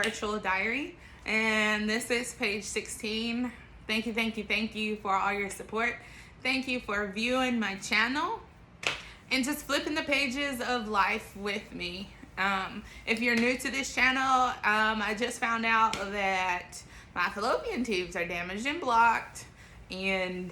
virtual diary, and this is page 16. Thank you for all your support. Thank you for viewing my channel and just flipping the pages of life with me. If you're new to this channel, I just found out that my fallopian tubes are damaged and blocked, and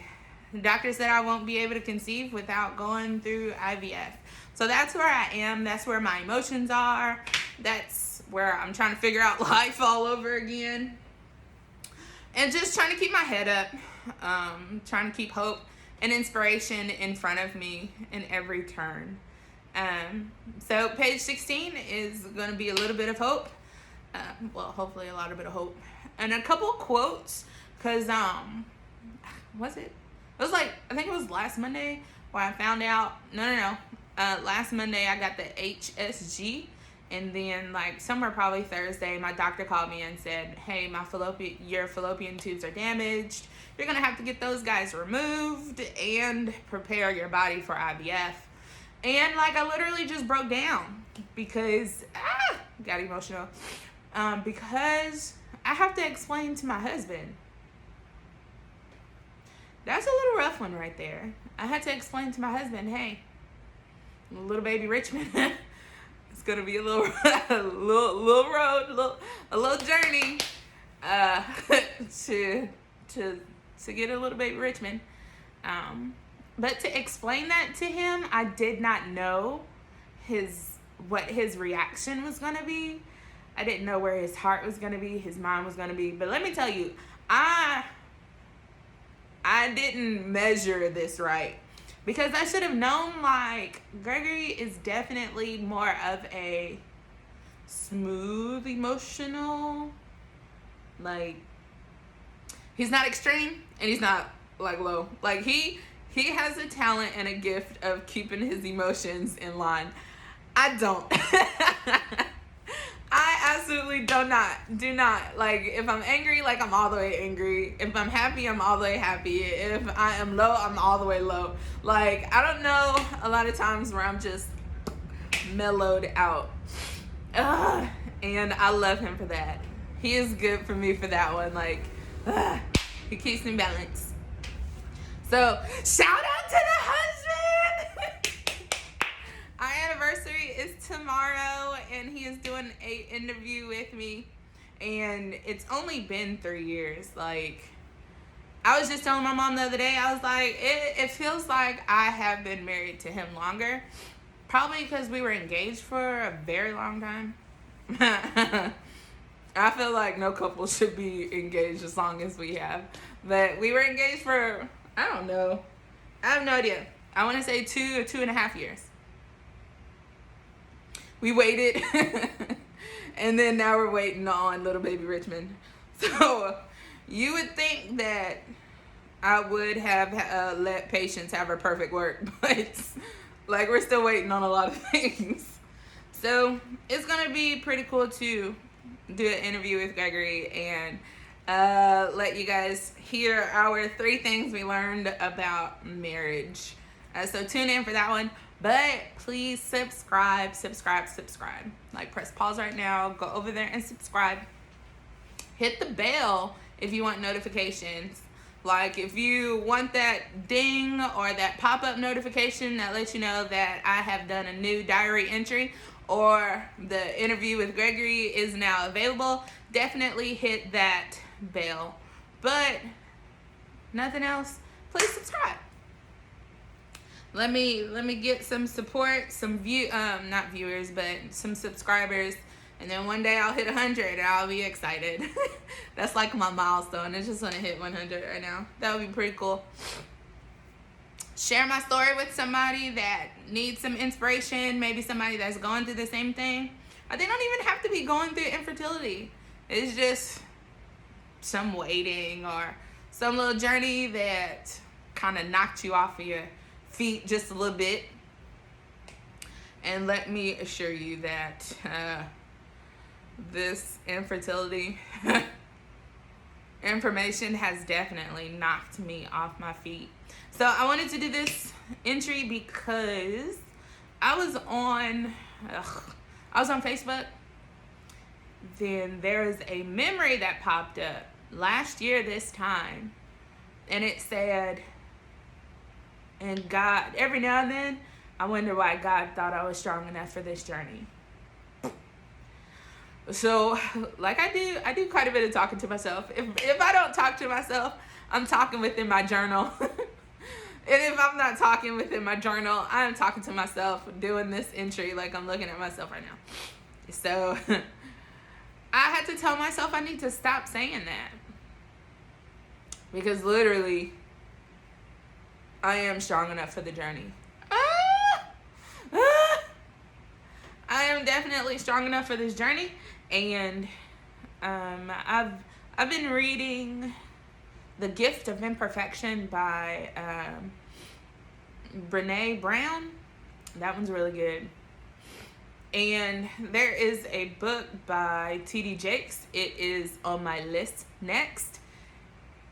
the doctor said I won't be able to conceive without going through IVF. So that's where I am. That's where my emotions are. That's where I'm trying to figure out life all over again. And just trying to keep my head up. Trying to keep hope and inspiration in front of me in every turn. So page 16 is going to be a little bit of hope. Well, hopefully a lot of bit of hope. And a couple quotes. Because, was it? It was like, I think it was last Monday where I found out. No. Last Monday I got the HSG. And then like somewhere probably Thursday, my doctor called me and said, hey, your fallopian tubes are damaged. You're going to have to get those guys removed and prepare your body for IVF. And like I literally just broke down because, got emotional. Because I have to explain to my husband. That's a little rough one right there. I had to explain to my husband, hey, little baby Richmond, it's gonna be a little road, a little journey, to get a little baby Richmond. But to explain that to him, I did not know what his reaction was gonna be. I didn't know where his heart was gonna be, his mind was gonna be. But let me tell you, I didn't measure this right. Because I should have known, like, Gregory is definitely more of a smooth, emotional, like, he's not extreme and he's not, like, low. Like, he has a talent and a gift of keeping his emotions in line. I don't. I absolutely do not. Like, if I'm angry, like, I'm all the way angry. If I'm happy, I'm all the way happy. If I am low, I'm all the way low. Like, I don't know a lot of times where I'm just mellowed out. And I love him for that. He is good for me for that one. Like, he keeps me balanced. So, shout out to the husband! Our anniversary is tomorrow, and he is doing an interview with me, and it's only been 3 years. Like, I was just telling my mom the other day, I was like, it feels like I have been married to him longer, probably because we were engaged for a very long time. I feel like no couple should be engaged as long as we have, but we were engaged for, I don't know, I have no idea. I want to say 2 or 2.5 years. We waited, and then now we're waiting on little baby Richmond. So you would think that I would have let patience have her perfect work, but like we're still waiting on a lot of things. So it's gonna be pretty cool to do an interview with Gregory and let you guys hear our 3 things we learned about marriage. So tune in for that one. But please subscribe. Like, press pause right now. Go over there and subscribe. Hit the bell if you want notifications. Like, if you want that ding or that pop-up notification that lets you know that I have done a new diary entry or the interview with Gregory is now available, definitely hit that bell. But nothing else, please subscribe. Let me get some support, some not viewers, but some subscribers, and then one day I'll hit 100 and I'll be excited. That's like my milestone. I just want to hit 100 right now. That would be pretty cool. Share my story with somebody that needs some inspiration, maybe somebody that's going through the same thing. Or they don't even have to be going through infertility. It's just some waiting or some little journey that kind of knocked you off of your feet just a little bit. And let me assure you that this infertility information has definitely knocked me off my feet. So I wanted to do this entry because I was on Facebook then there is a memory that popped up last year this time, and it said, and God, every now and then I wonder why God thought I was strong enough for this journey. So like I do quite a bit of talking to myself. If I don't talk to myself, I'm talking within my journal. And if I'm not talking within my journal, I'm talking to myself, doing this entry like I'm looking at myself right now. So I had to tell myself I need to stop saying that. Because literally, I am strong enough for the journey. I am definitely strong enough for this journey. And I've been reading The Gift of Imperfection by Brene Brown. That one's really good. And there is a book by T.D. Jakes. It is on my list next.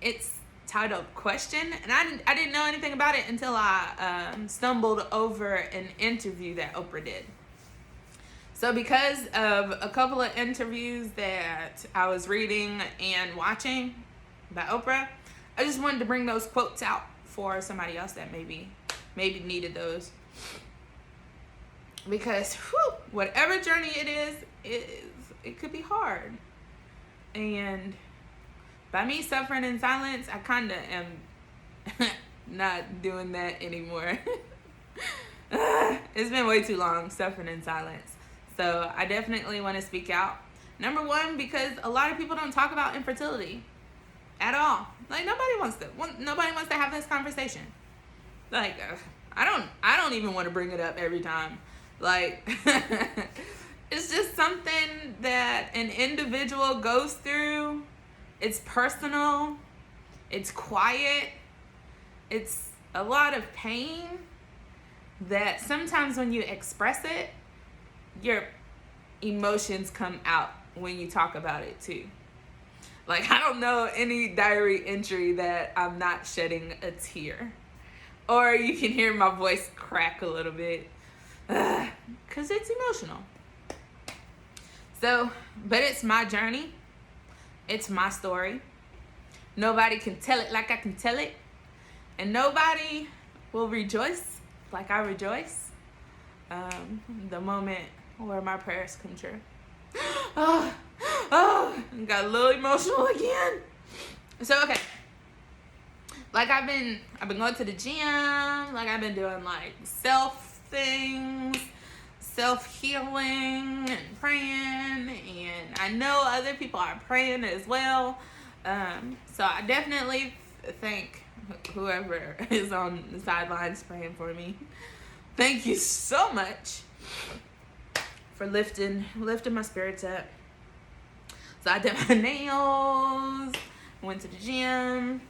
It's titled Question, and I didn't know anything about it until I stumbled over an interview that Oprah did. So because of a couple of interviews that I was reading and watching by Oprah, I just wanted to bring those quotes out for somebody else that maybe needed those. Because whatever journey it is, it could be hard. And by me suffering in silence, I kind of am not doing that anymore. It's been way too long suffering in silence. So I definitely want to speak out. Number one, because a lot of people don't talk about infertility at all. Like nobody wants to have this conversation. Like I don't even want to bring it up every time. Like it's just something that an individual goes through. It's personal. It's quiet. It's a lot of pain that sometimes when you express it, your emotions come out when you talk about it too. Like I don't know any diary entry that I'm not shedding a tear. Or you can hear my voice crack a little bit. Because it's emotional. So, but it's my journey. It's my story. Nobody can tell it like I can tell it. And nobody will rejoice like I rejoice. The moment where my prayers come true. Got a little emotional again. So, okay. Like I've been going to the gym. Like I've been doing like self things, self-healing and praying. And I know other people are praying as well. So I definitely thank whoever is on the sidelines praying for me. Thank you so much for lifting my spirits up. So I did my nails, went to the gym.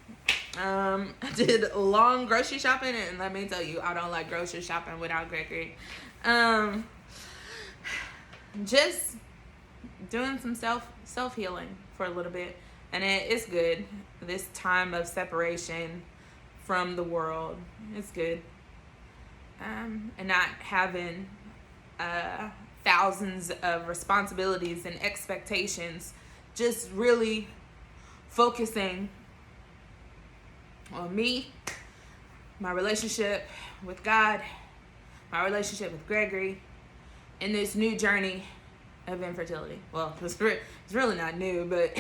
I did a long grocery shopping, and let me tell you, I don't like grocery shopping without Gregory. Just doing some self-healing for a little bit, and it's good. This time of separation from the world, it's good. And not having thousands of responsibilities and expectations, just really focusing on me, my relationship with God, my relationship with Gregory, and this new journey of infertility. Well, it's really not new, but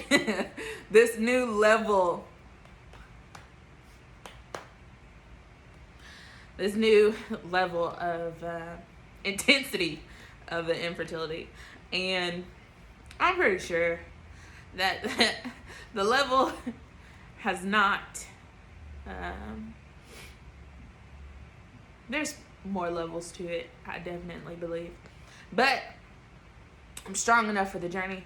this new level, of intensity of the infertility. And I'm pretty sure that the level has not, there's more levels to it, I definitely believe. But I'm strong enough for the journey.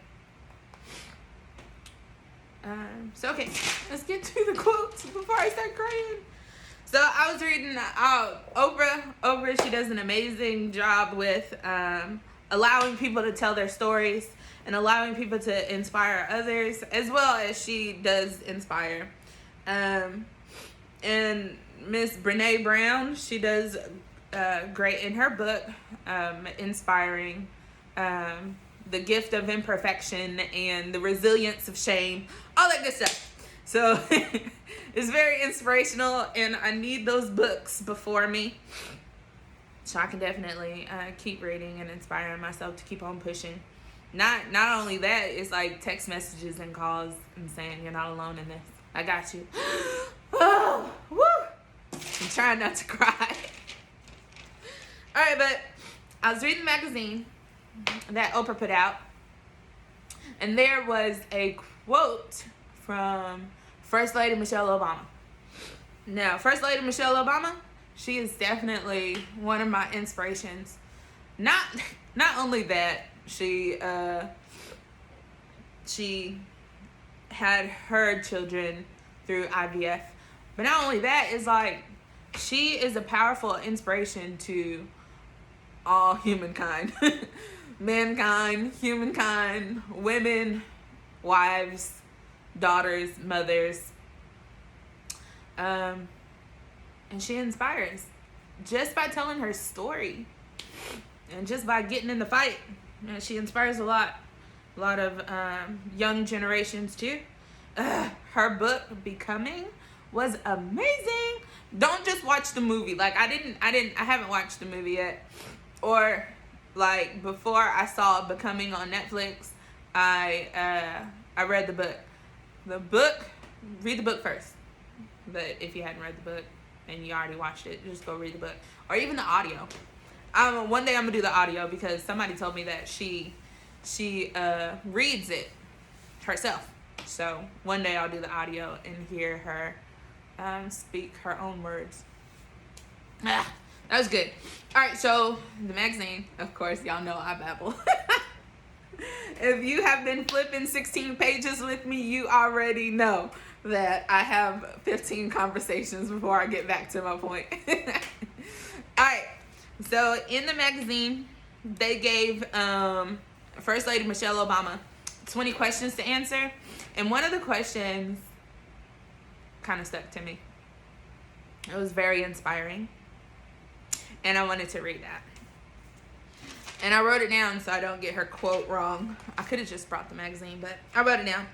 So okay, let's get to the quotes before I start crying. So I was reading Oprah, she does an amazing job with allowing people to tell their stories and allowing people to inspire others, as well as she does inspire. And Miss Brene Brown, she does great in her book, Inspiring. the gift of imperfection and the resilience of shame, all that good stuff. So it's very inspirational, and I need those books before me so I can definitely keep reading and inspiring myself to keep on pushing. Not only that, it's like text messages and calls and saying you're not alone in this. I got you. Oh, woo! I'm trying not to cry. All right, but I was reading the magazine that Oprah put out, and there was a quote from First Lady Michelle Obama. Now, First Lady Michelle Obama, she is definitely one of my inspirations. Not only that, she had her children through IVF, but not only that, is like she is a powerful inspiration to all humankind. Mankind, humankind, women, wives, daughters, mothers. And she inspires just by telling her story and just by getting in the fight. And she inspires a lot of young generations too. Her book Becoming was amazing. Don't just watch the movie. Like I haven't watched the movie yet. Or like before I saw Becoming on Netflix, I read the book. Read the book first. But if you hadn't read the book and you already watched it, just go read the book. Or even the audio. One day I'm gonna do the audio because somebody told me that she reads it herself. So one day I'll do the audio and hear her speak her own words. That was good. All right, so the magazine, of course, y'all know I babble. If you have been flipping 16 pages with me, you already know that I have 15 conversations before I get back to my point. All right, so in the magazine, they gave First Lady Michelle Obama 20 questions to answer, and one of the questions kind of stuck to me. It was very inspiring, and I wanted to read that. And I wrote it down so I don't get her quote wrong. I could have just brought the magazine, but I wrote it down.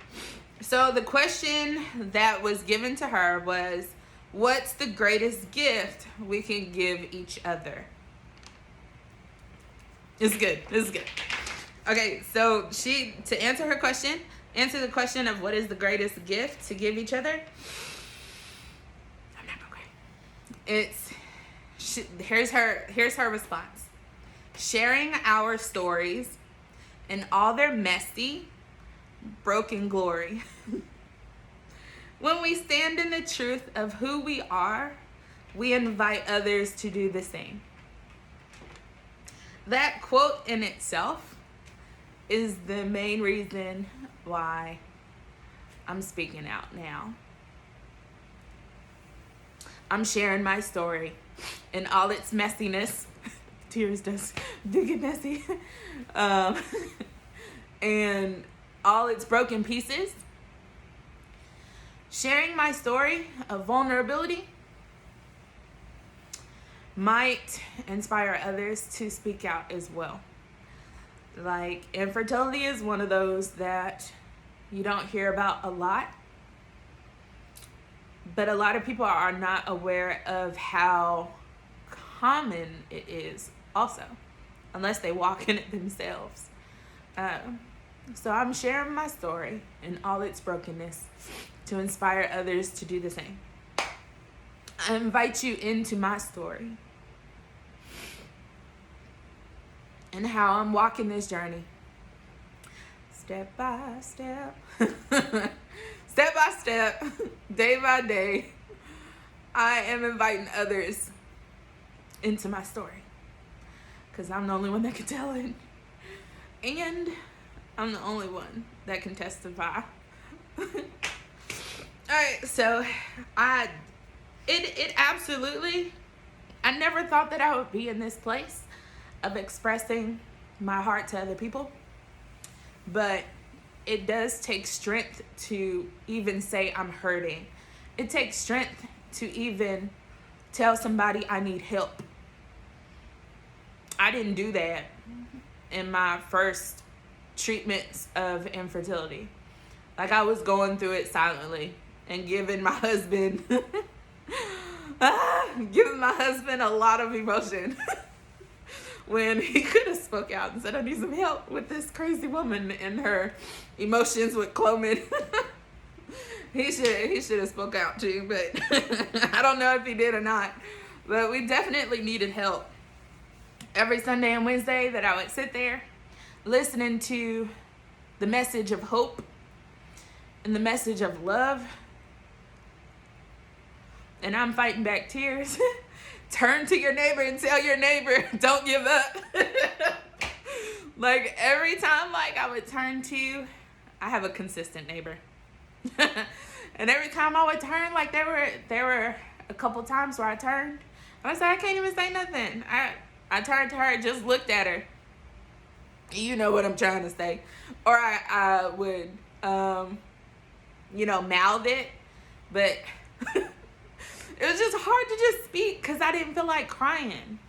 So the question that was given to her was, what's the greatest gift we can give each other? It's good. It's good. Okay, so to answer her question, answer the question of what is the greatest gift to give each other. I'm not gonna cry. Here's her response. Sharing our stories in all their messy, broken glory. When we stand in the truth of who we are, we invite others to do the same. That quote in itself is the main reason why I'm speaking out now. I'm sharing my story in all its messiness. Tears do get messy. And all its broken pieces. Sharing my story of vulnerability might inspire others to speak out as well. Like, infertility is one of those that you don't hear about a lot, but a lot of people are not aware of how common it is also, unless they walk in it themselves. So I'm sharing my story in all its brokenness to inspire others to do the same. I invite you into my story and how I'm walking this journey step by step, step by step, day by day. I am inviting others into my story because I'm the only one that can tell it, and I'm the only one that can testify. Alright, so it absolutely, I never thought that I would be in this place of expressing my heart to other people, but it does take strength to even say I'm hurting. It takes strength to even tell somebody I need help. I didn't do that in my first treatments of infertility. Like, I was going through it silently and giving my husband giving my husband a lot of emotion when he could have spoke out and said, I need some help with this crazy woman and her emotions with Cloman. He should have spoke out too, but I don't know if he did or not. But we definitely needed help. Every Sunday and Wednesday that I would sit there listening to the message of hope and the message of love, and I'm fighting back tears. Turn to your neighbor and tell your neighbor, don't give up. Like, every time, like, I would turn to, I have a consistent neighbor. And every time I would turn, like, there were a couple times where I turned, and I said, I can't even say nothing. I turned to her, just looked at her. You know what I'm trying to say. Or I would, mouth it, but it was just hard to just speak because I didn't feel like crying.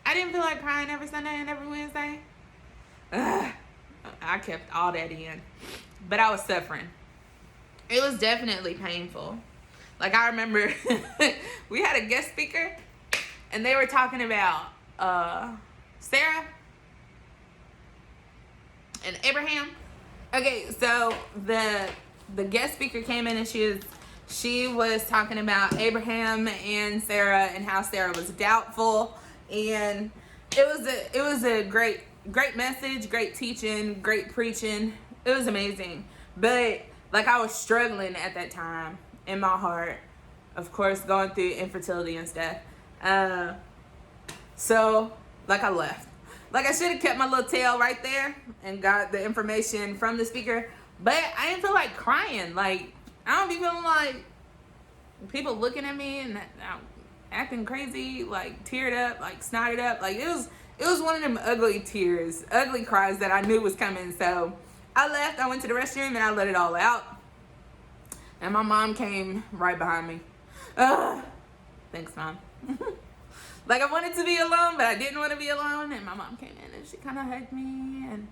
I didn't feel like crying every Sunday and every Wednesday. I kept all that in. But I was suffering. It was definitely painful. Like, I remember we had a guest speaker, and they were talking about Sarah and Abraham. Okay, so the guest speaker came in, and she was talking about Abraham and Sarah and how Sarah was doubtful, and it was a great message, great teaching, great preaching. It was amazing. But like, I was struggling at that time in my heart, of course, going through infertility and stuff. So like, I left. Like, I should have kept my little tail right there and got the information from the speaker, but I didn't feel like crying. Like, I don't be feeling like people looking at me and acting crazy, like teared up, like snotted up. Like, it was one of them ugly tears, ugly cries that I knew was coming. So I left. I went to the restroom and I let it all out. And my mom came right behind me. Thanks, Mom. Like, I wanted to be alone, but I didn't want to be alone. And my mom came in and she kind of hugged me. And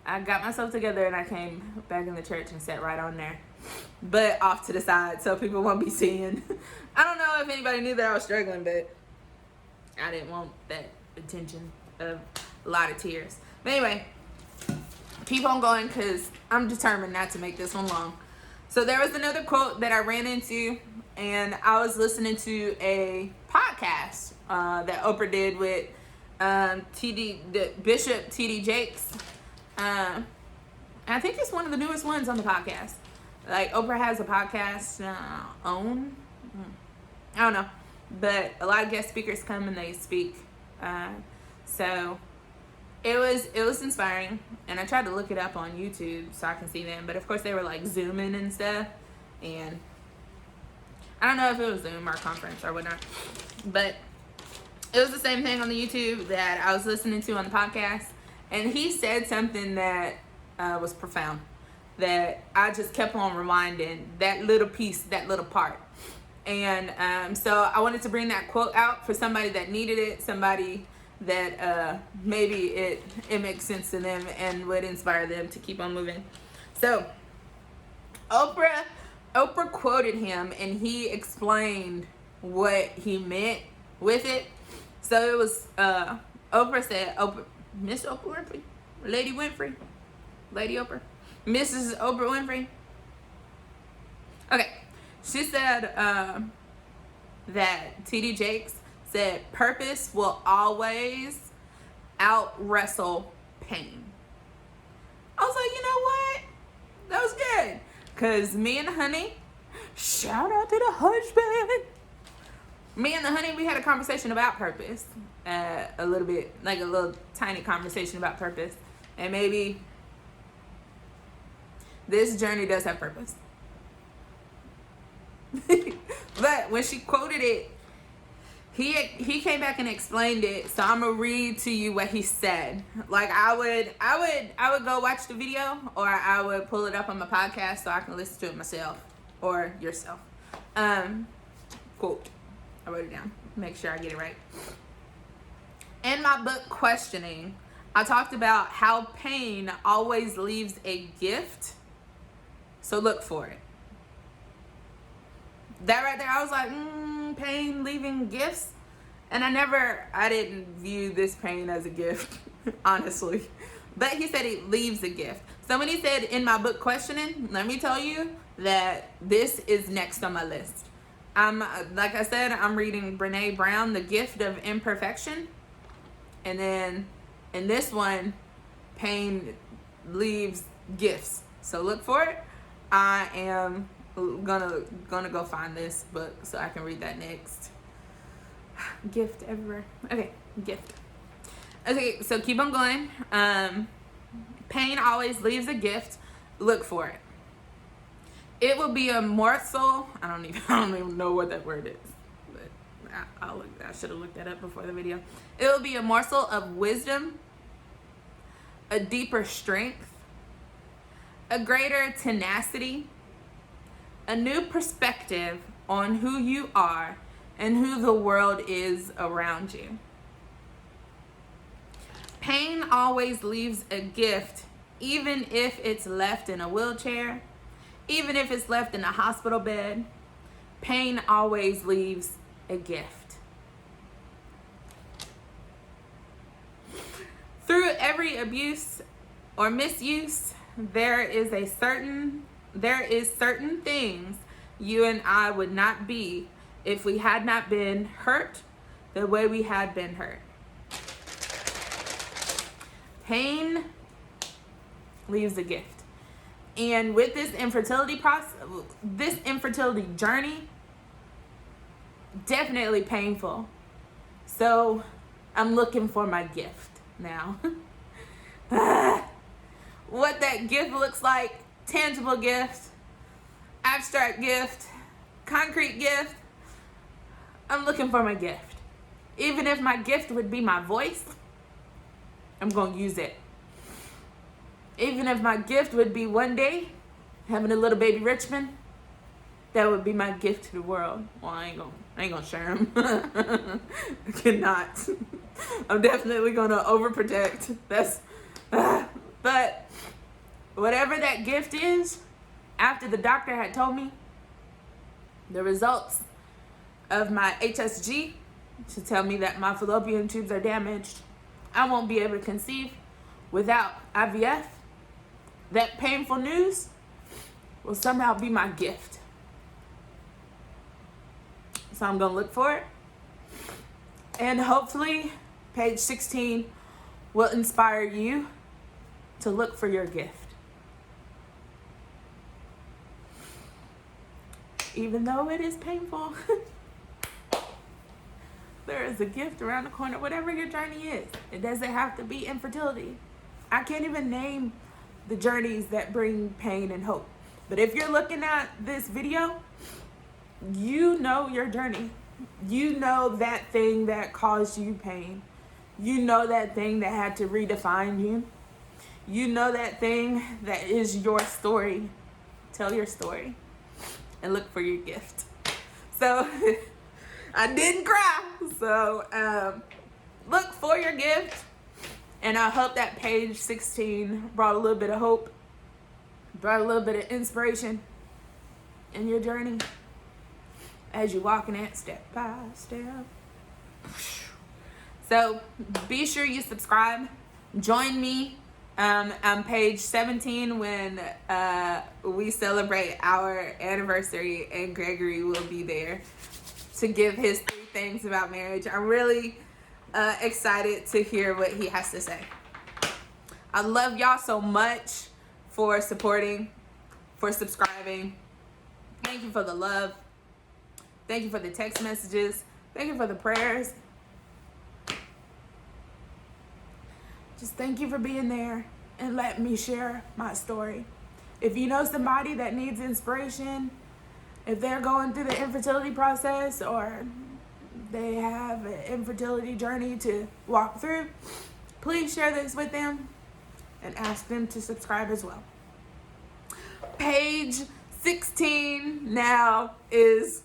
I got myself together and I came back in the church and sat right on there. But off to the side so people won't be seeing. I don't know if anybody knew that I was struggling, but I didn't want that attention of a lot of tears. But anyway, keep on going because I'm determined not to make this one long. So there was another quote that I ran into, and I was listening to a podcast that Oprah did with Bishop T.D. Jakes. And I think it's one of the newest ones on the podcast. Like, Oprah has a podcast I don't know, but a lot of guest speakers come and they speak. So it was inspiring, and I tried to look it up on YouTube so I can see them, but of course they were like Zooming and stuff, and I don't know if it was Zoom or conference or whatnot, but it was the same thing on the YouTube that I was listening to on the podcast, and he said something that was profound, that I just kept on rewinding that little piece, that little part. And so I wanted to bring that quote out for somebody that needed it, somebody that maybe it makes sense to them and would inspire them to keep on moving. So Oprah quoted him, and he explained what he meant with it. So it was Oprah said, Miss Oprah Winfrey, Lady Oprah, Mrs. Oprah Winfrey. Okay, she said that T.D. Jakes said purpose will always out wrestle pain. I was like, you know what? That was good. Because me and the honey, shout out to the husband. Me and the honey, we had a conversation about purpose. A little bit, like a little tiny conversation about purpose. And maybe this journey does have purpose. But when she quoted it, he came back and explained it. So I'm gonna read to you what he said. Like, I would go watch the video, or I would pull it up on my podcast so I can listen to it myself or yourself. Quote. I wrote it down. Make sure I get it right. In my book, Questioning, I talked about how pain always leaves a gift, so look for it. That right there, I was like, pain leaving gifts. And I didn't view this pain as a gift, honestly. But he said it leaves a gift. So when he said in my book questioning, let me tell you that this is next on my list. Like I said, I'm reading Brene Brown, The Gift of Imperfection. And then in this one, pain leaves gifts. So look for it. I am gonna go find this book so I can read that next. Gift everywhere. Okay, gift. Okay, so keep on going. Pain always leaves a gift. Look for it. It will be a morsel. I don't even know what that word is. But I should have looked that up before the video. It will be a morsel of wisdom, a deeper strength, a greater tenacity, a new perspective on who you are and who the world is around you. Pain always leaves a gift, even if it's left in a wheelchair, even if it's left in a hospital bed. Pain always leaves a gift. Through every abuse or misuse, there is certain things you and I would not be if we had not been hurt the way we had been hurt. Pain leaves a gift. And with this infertility process, this infertility journey, definitely painful. So I'm looking for my gift now. What that gift looks like, tangible gift, abstract gift, concrete gift, I'm looking for my gift. Even if my gift would be my voice, I'm going to use it. Even if my gift would be one day having a little baby Richmond, that would be my gift to the world. Well, I ain't gonna share him. I cannot. I'm definitely gonna overprotect. But whatever that gift is, after the doctor had told me the results of my HSG to tell me that my fallopian tubes are damaged, I won't be able to conceive without IVF. That painful news will somehow be my gift. So I'm gonna look for it. And hopefully page 16 will inspire you to look for your gift. Even though it is painful, there is a gift around the corner, whatever your journey is. It doesn't have to be infertility. I can't even name the journeys that bring pain and hope. But if you're looking at this video, you know your journey. You know that thing that caused you pain. You know that thing that had to redefine you. You know that thing that is your story. Tell your story and look for your gift. So I didn't cry. So look for your gift. And I hope that page 16 brought a little bit of hope, brought a little bit of inspiration in your journey as you're walking it step by step. So be sure you subscribe. Join me on page 17 when we celebrate our anniversary, and Gregory will be there to give his 3 things about marriage. I'm really excited to hear what he has to say. I love y'all so much for supporting, for subscribing. Thank you for the love. Thank you for the text messages. Thank you for the prayers. Just thank you for being there and letting me share my story. If you know somebody that needs inspiration, if they're going through the infertility process or they have an infertility journey to walk through, please share this with them and ask them to subscribe as well. Page 16 now is